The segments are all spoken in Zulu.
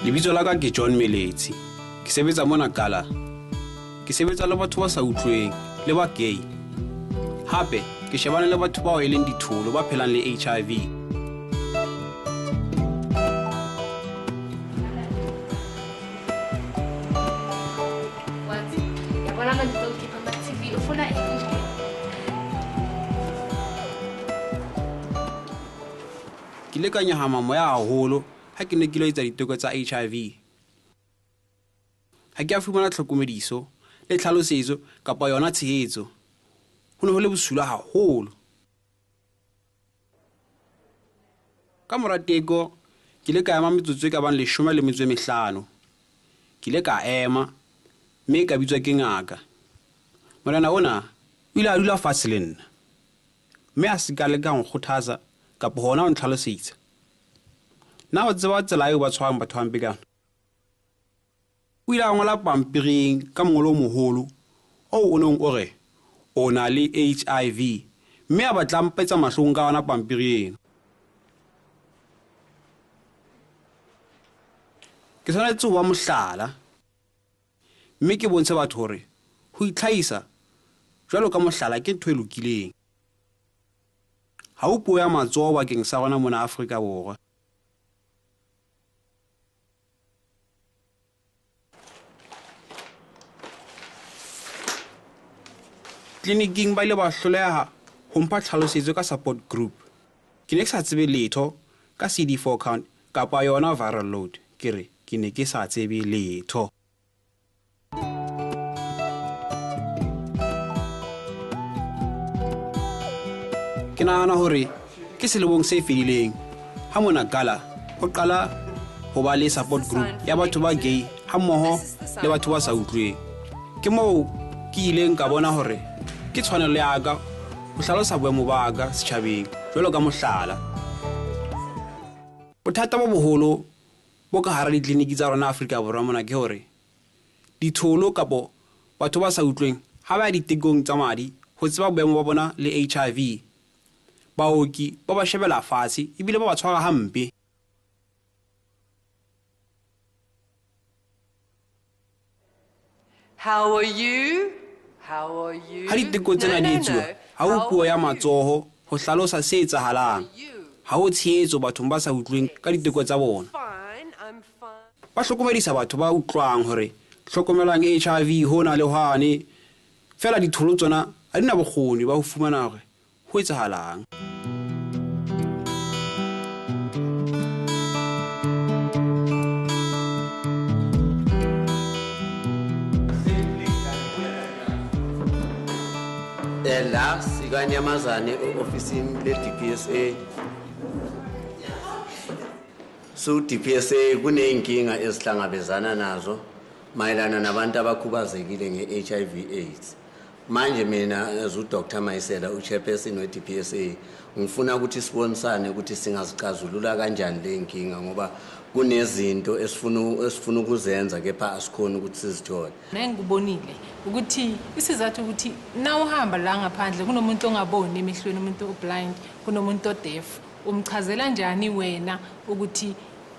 Lebitso la ka ke John Meletsi. Ke sebetsa mona Gala. Ke sebetsa le batho ba sa utlweng le ba gay. Hape ke shebana le batho ba e leng ditholo ba phelang le HIV. Ke le ka nyahama moya haholo ha ke ne ke lo etsa diteko tsa HIV. Ha ke a fumana tlhokomediso le tlhalosetso kapa yona tshehetso. Ho ne ho le bosula haholo. Ka mora teko ke le ka ema metsotso ka bang 15. Ke le ka ema mme ka bitswa ke ngaka. Morena ona o ile a dula fatshe le nna. Mme a se ka le ka nkgothatsa kapa hona o ntlhalosetsa. Na o tseba tsela eo ba tshwarang batho ba mpekana. O ile a ngola pampiring ka mongolo o moholo o neng o re o na le HIV mme a batla mpetsa mahlong ka ona pampiring. Ke tshwanetse ho ba mohlala mme ke bontshe batho hore ho itlhaisa jwalo ka mohlala ke ntho e lokileng. Ha o puo ya matsoho bakeng sa rona mona Afrika Borwa. Kliniking ba ile ba hloleha ho mpha tlhalosetso ka support group. Ke ne ke sa tsebe letho ka CD4 count kapa yona viral load. Ke re ke ne ke sa tsebe letho. Ke nahana hore ke selebong se fedileng ha mona Gala ho qala ho ba le support group ya batho ba gay ha mmoho le batho ba sa utlweng. Ke moo ke ileng ka bona hore ke tshwanelo ya ka ho hlalosa boemo ba ka setjhabeng jwalo ka mohlala. Bothata bo boholo bo ka hara ditleliniki tsa rona Afrika Borwa mona ke hore ditholo kapo batho ba sa utlweng ha ba ditekong tsa madi ho tseba boemo ba bona le HIV. Baoki ba ba shebela fatshe ebile ba ba tshwara hampe. How are you? How are you? Ha diteko tsena di etsuwa ha o puo ya matsoho ho hlalosa se etsahalang. Ha o tshehetso bathong ba sa utlweng ka diteko tsa bona. Ba hlokomedisa batho ba utlwang hore hlokomelang HIV hona le hwane fela ditholo tsona ha dina bokgoni ba ho fumana hore ho etsahalang. La sikanyamazane ofisini le DPSA. So DPSA kuneyinkinga esihlangabezana nazo mayelana nabantu abakhubazekile ngeHIV AIDS. Manje mina as uDr Mayisela uchairperson weDPSA ngifuna ukuthi sibonsane ukuthi singazicazulula kanjani le nkinga ngoba kunezinto esifuna ukuzenza kepha asikhona ukuthi sizithole. Ngikubonile ukuthi isizathu ukuthi na uhamba la ngaphandle kunomuntu ongaboni emehlweni, umuntu oblind, kunomuntu odeaf, umchazela kanjani wena ukuthi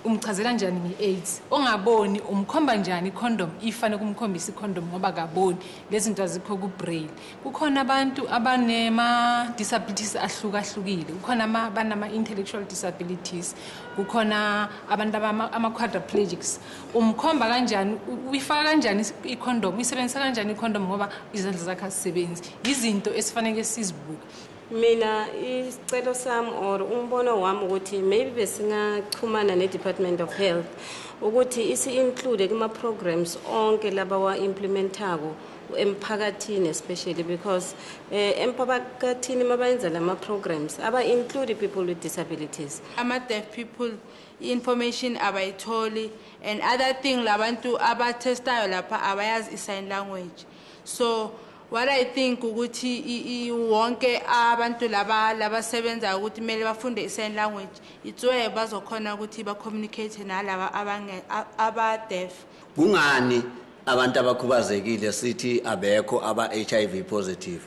umchazela kanjani ngeAIDS? Ongaboni umkhomba kanjani icondom ifane kumkhombisa icondom ngoba akaboni. Lezi zinto azikho ku braille. Kukhona abantu abanema disabilities ahlukahlukile. Kukhona abanama intellectual disabilities. Kukhona abantu ama quadriplegics. Umkhomba kanjani uyifaka kanjani icondom? Uyisebenzisa kanjani icondom ngoba izandla zakhe azisebenzi. Izinto esifanele sizibuke. Mina isicelo sami or umbono wami ukuthi maybe besingaxhumana ne-Department of Health ukuthi isi-include kuma-programs onke laba wa-implementako emphakathini especially because emphakathini mabayenza lama-programs aba-include people with disabilities. Ama-deaf people information abayitholi and other thing labantu abatestayo lapha abayazi i-sign language. So what I think ukuthi wonke abantu laba sebenza ukuthi mele bafunde i-sign language it's where bazokhona ukuthi ba communicate nalaba aba deaf. Kungani abantu abakhubazekile sithi abekho aba HIV positive?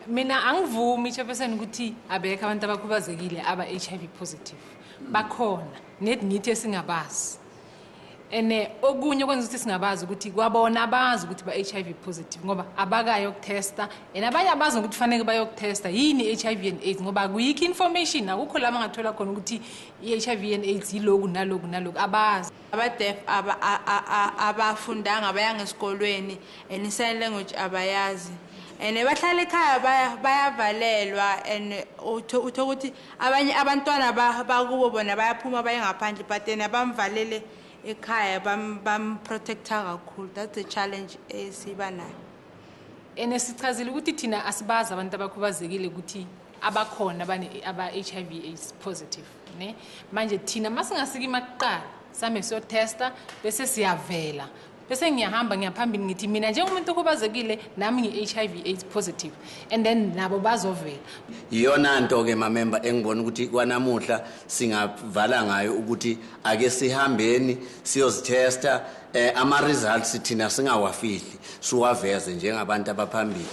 Mina angivumi chairperson ukuthi abekho abantu abakhubazekile aba HIV positive. Bakhona net ngithi singabazi. ene okunye kwenza ukuthi singabazi ukuthi kwabona abazi ukuthi ba HIV positive ngoba abakayo ukutesta and abanye abazi ukuthi fanele bayokutesta yini HIV and AIDS ngoba kuyikho information akukho la mangathola khona ukuthi iHIV and AIDS yiloku naloku abazi Abadef abafundanga bayanga esikolweni and sign language abayazi. And bahlala ekhaya bayavalelwa and utho ukuthi abanye abantwana bakubo bona bayaphuma bayengaphandle but yena bamvalele ekhaya bam protector kakhulu. That's the challenge esiba nayo. And sichazile ukuthi thina asibazi abantu abakhubazekile ukuthi abakhona aba HIV AIDS positive ne manje thina masingasiki maqala same so testa bese siyavela bese ngiyahamba ngiyaphambili ngithi mina njengomuntu okhubazekile nami ngi-HIV AIDS positive and then nabo bazovela iyona nto ke mamember engibona ukuthi kwanamuhla singavala ngayo ukuthi ake sihambeni siyozitesta ama results thina singawafihli siwaveze njengabantu abaphambili